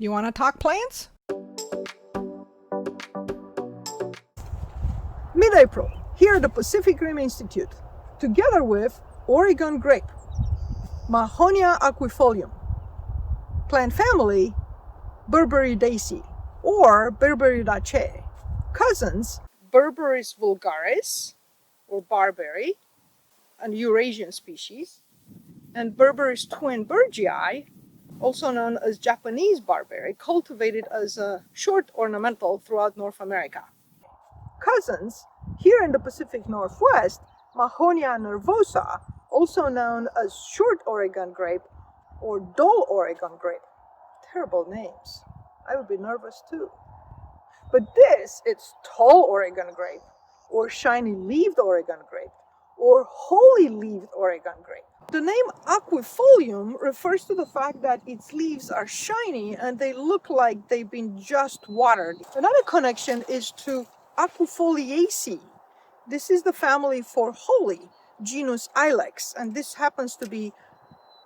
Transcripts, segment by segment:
Ioana Talk Plants? Mid-April, here at the Pacific Rim Institute, together with Oregon grape, Mahonia aquifolium, plant family Berberidaceae or Berberidaceae, cousins Berberis vulgaris or barberry, an Eurasian species, and Berberis twin Bergii, also known as Japanese barberry, cultivated as a short ornamental throughout North America. Cousins, here in the Pacific Northwest, Mahonia nervosa, also known as short Oregon grape or dull Oregon grape. Terrible names. I would be nervous too. But this, it's tall Oregon grape, or shiny-leaved Oregon grape, or wholly-leaved Oregon grape. The name aquifolium refers to the fact that its leaves are shiny and they look like they've been just watered. Another connection is to Aquifoliaceae. This is the family for holly, genus Ilex, and this happens to be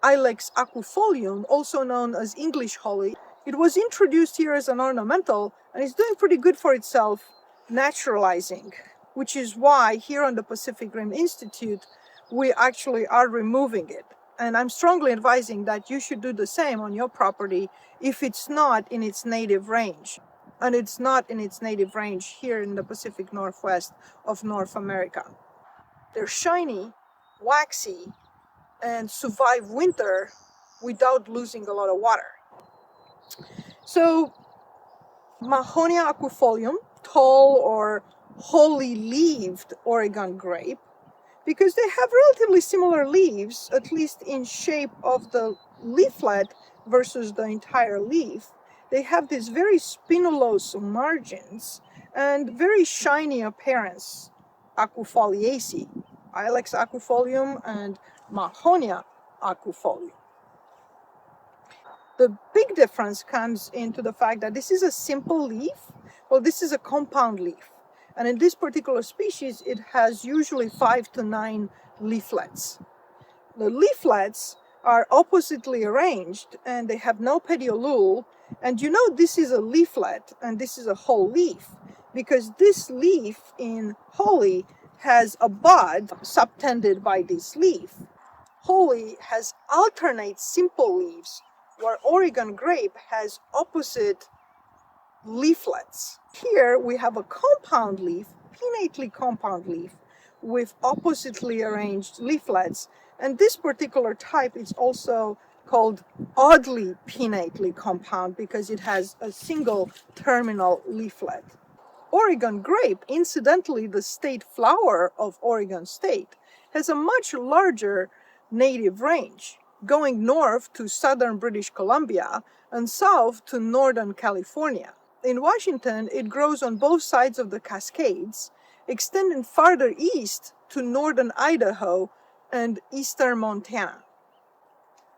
Ilex aquifolium, also known as English holly. It was introduced here as an ornamental and is doing pretty good for itself, naturalizing, which is why here on the Pacific Rim Institute we actually are removing it. And I'm strongly advising that you should do the same on your property if it's not in its native range. And it's not in its native range here in the Pacific Northwest of North America. They're shiny, waxy, and survive winter without losing a lot of water. So Mahonia aquifolium, tall or wholly leaved Oregon grape, because they have relatively similar leaves, at least in shape of the leaflet versus the entire leaf. They have these very spinulose margins and very shiny appearance. Aquifoliaceae, Ilex aquifolium and Mahonia aquifolium. The big difference comes into the fact that this is a simple leaf. Well, this is a compound leaf. And in this particular species, it has usually 5 to 9 leaflets. The leaflets are oppositely arranged and they have no petiolule. And you know this is a leaflet and this is a whole leaf because this leaf in holly has a bud subtended by this leaf. Holly has alternate simple leaves, where Oregon grape has opposite leaflets. Here we have a compound leaf, pinnately compound leaf, with oppositely arranged leaflets. And this particular type is also called oddly pinnately compound because it has a single terminal leaflet. Oregon grape, incidentally the state flower of Oregon State, has a much larger native range, going north to southern British Columbia and south to northern California. In Washington, it grows on both sides of the Cascades, extending farther east to northern Idaho and eastern Montana.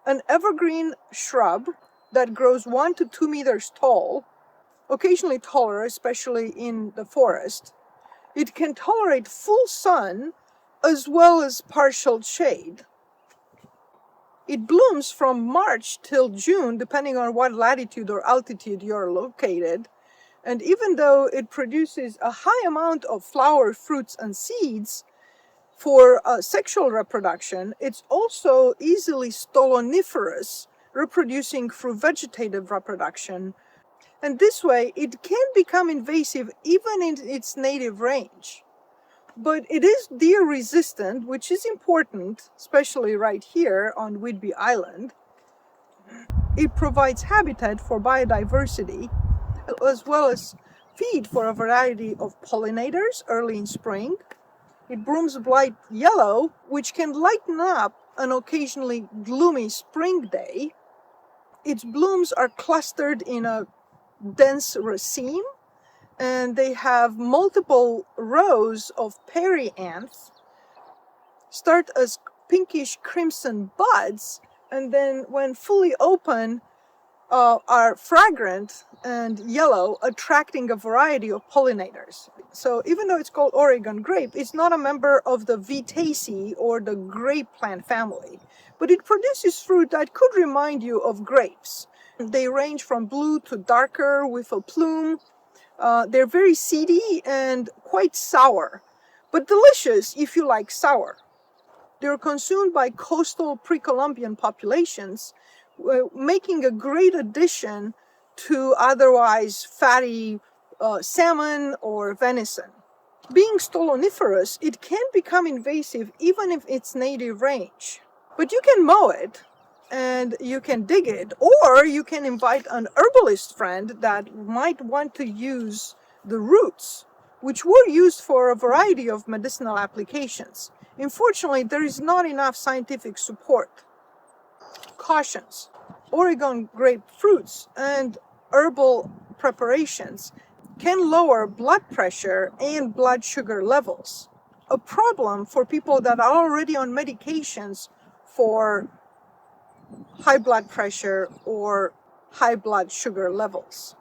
An evergreen shrub that grows 1 to 2 meters tall, occasionally taller, especially in the forest. It can tolerate full sun as well as partial shade. It blooms from March till June, depending on what latitude or altitude you're located. And even though it produces a high amount of flower, fruits, and seeds for sexual reproduction, it's also easily stoloniferous, reproducing through vegetative reproduction. And this way, it can become invasive even in its native range. But it is deer resistant, which is important, especially right here on Whidbey Island. It provides habitat for biodiversity, as well as feed for a variety of pollinators early in spring. It blooms bright yellow, which can lighten up an occasionally gloomy spring day. Its blooms are clustered in a dense raceme, and they have multiple rows of perianths, start as pinkish crimson buds, and then when fully open are fragrant and yellow, attracting a variety of pollinators. So even though it's called Oregon grape, it's not a member of the Vitaceae or the grape plant family, but it produces fruit that could remind you of grapes. They range from blue to darker with a plume. They're very seedy and quite sour, but delicious if you like sour. They're consumed by coastal pre-Columbian populations, making a great addition to otherwise fatty salmon or venison. Being stoloniferous, it can become invasive even if it's native range. But you can mow it and you can dig it, or you can invite an herbalist friend that might want to use the roots, which were used for a variety of medicinal applications. Unfortunately, there is not enough scientific support. Cautions: Oregon grape fruits and herbal preparations can lower blood pressure and blood sugar levels, a problem for people that are already on medications for high blood pressure or high blood sugar levels.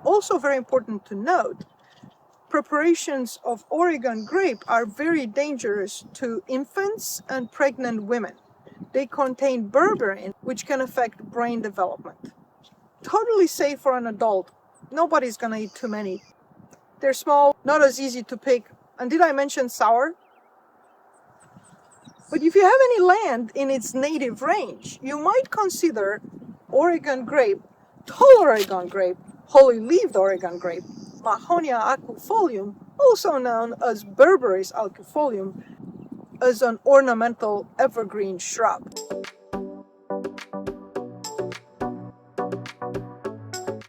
Also very important to note, preparations of Oregon grape are very dangerous to infants and pregnant women. They contain berberine, which can affect brain development. Totally safe for an adult. Nobody's gonna eat too many. They're small, not as easy to pick. And did I mention sour? But if you have any land in its native range, you might consider Oregon grape, tall Oregon grape, holly-leaved Oregon grape, Mahonia aquifolium, also known as Berberis aquifolium, as an ornamental evergreen shrub.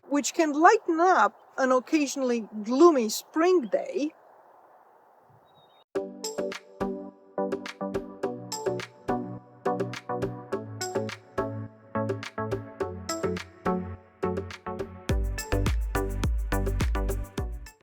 Which can lighten up an occasionally gloomy spring day